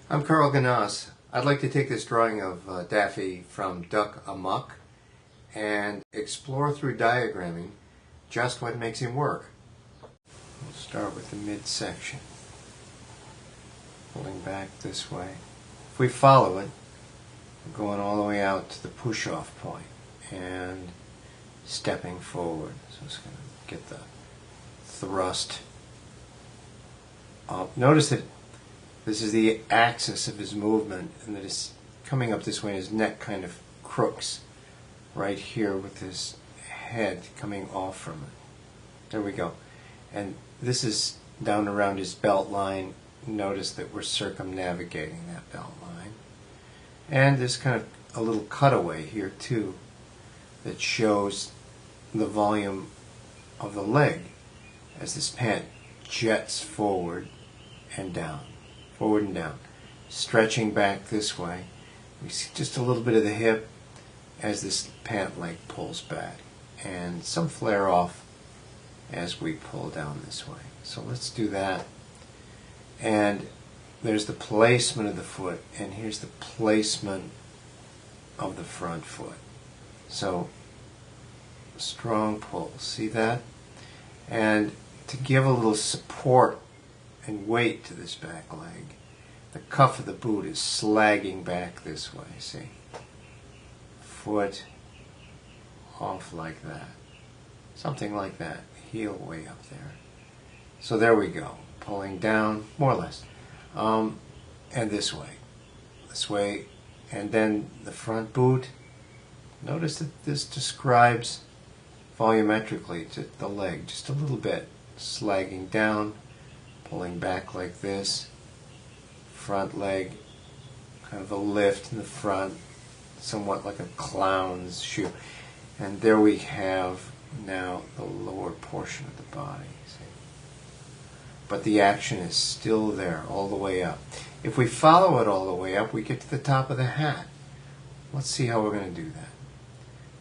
I'm KARL'S. I'd like to take this drawing of Daffy from Duck Amuck and explore through diagramming just what makes him work. We'll start with the midsection, pulling back this way. If we follow it, we're going all the way out to the push-off point and stepping forward. So it's going to get the thrust up. Notice that this is the axis of his movement, and that it's coming up this way, and his neck kind of crooks right here with his head coming off from it. There we go. And this is down around his belt line. Notice that we're circumnavigating that belt line. And there's kind of a little cutaway here too that shows the volume of the leg as this pant jets forward and down. Forward and down, stretching back this way. We see just a little bit of the hip as this pant leg pulls back, and some flare off as we pull down this way. So let's do that. And there's the placement of the foot, and here's the placement of the front foot. So strong pull, see that? And to give a little support and weight to this back leg, the cuff of the boot is slagging back this way, see? Foot off like that. Something like that. Heel way up there. So there we go. Pulling down, more or less. And this way. This way. And then the front boot. Notice that this describes volumetrically to the leg just a little bit. Slagging down. Pulling back like this, front leg, kind of a lift in the front, somewhat like a clown's shoe. And there we have now the lower portion of the body. See? But the action is still there all the way up. If we follow it all the way up, we get to the top of the hat. Let's see how we're going to do that.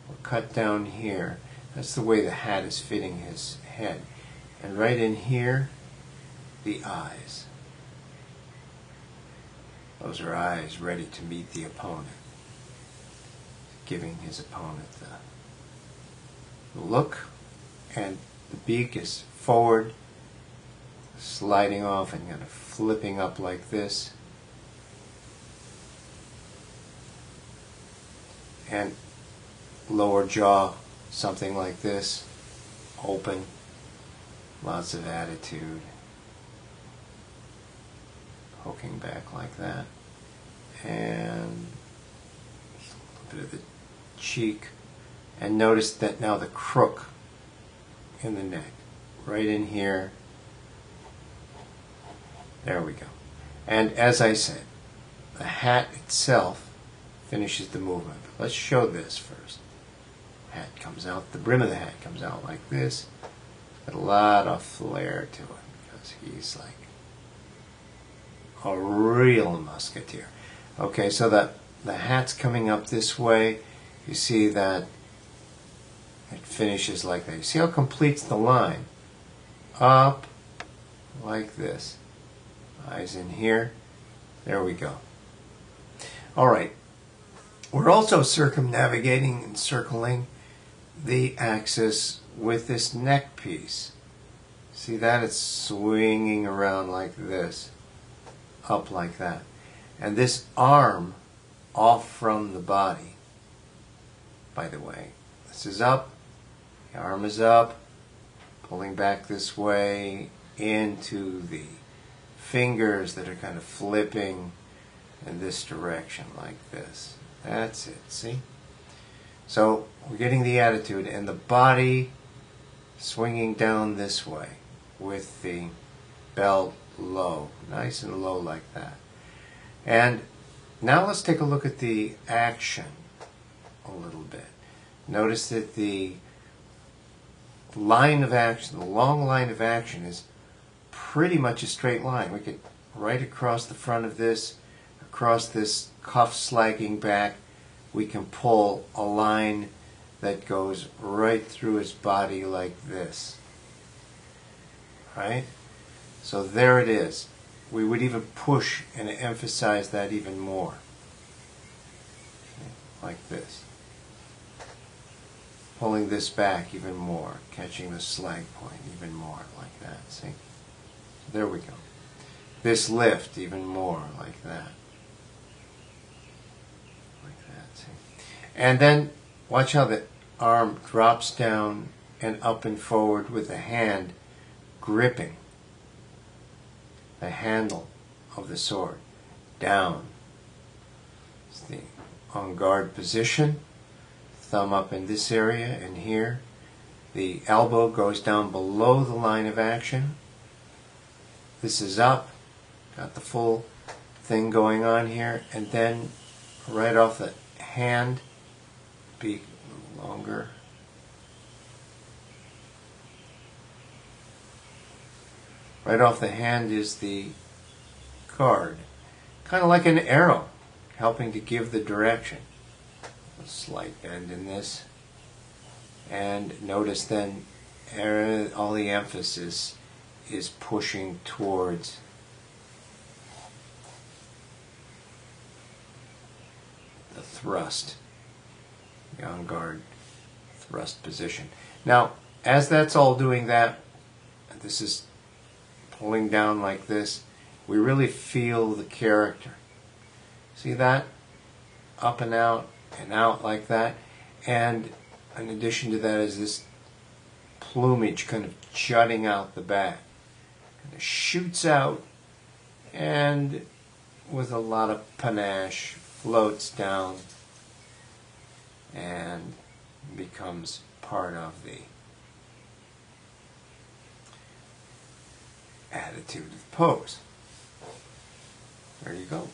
We'll cut down here. That's the way the hat is fitting his head. And right in here, the eyes. Those are eyes ready to meet the opponent. Giving his opponent the look, and the beak is forward, sliding off and kind of flipping up like this. And lower jaw, something like this, open, lots of attitude. Poking back like that, and a bit of the cheek, and notice that now the crook in the neck, right in here. There we go. And as I said, the hat itself finishes the movement. Let's show this first. Hat comes out, the brim of the hat comes out like this. Got a lot of flair to it because he's like a real musketeer. Okay, so the hat's coming up this way. You see that it finishes like that. You see how it completes the line? Up like this. Eyes in here. There we go. All right. We're also circumnavigating and circling the axis with this neck piece. See that? It's swinging around like this. Up like that. And this arm off from the body, by the way. This is up, the arm is up, pulling back this way into the fingers that are kind of flipping in this direction like this. That's it, see? So we're getting the attitude, and the body swinging down this way with the belt low, nice and low like that. And now let's take a look at the action a little bit. Notice that the line of action, the long line of action, is pretty much a straight line. We could right across the front of this, across this cuff slagging back, we can pull a line that goes right through his body like this. Right? So there it is. we would even push and emphasize that even more. Okay, like this. Pulling this back even more, catching the slag point even more, like that, see? There we go. This lift even more, like that. Like that, see? And then, watch how the arm drops down and up and forward with the hand gripping the handle of the sword. Down. It's the on guard position. Thumb up in this area and here. The elbow goes down below the line of action. This is up. Got the full thing going on here. And then right off the hand, be a little longer. Right off the hand is the card. Kind of like an arrow, helping to give the direction. A slight bend in this. And notice then all the emphasis is pushing towards the thrust, the on guard thrust position. Now, as that's all doing that, this is pulling down like this, we really feel the character. See that? Up and out like that. And in addition to that is this plumage kind of jutting out the back. Kind of shoots out and with a lot of panache floats down and becomes part of the attitude of the pose. There you go.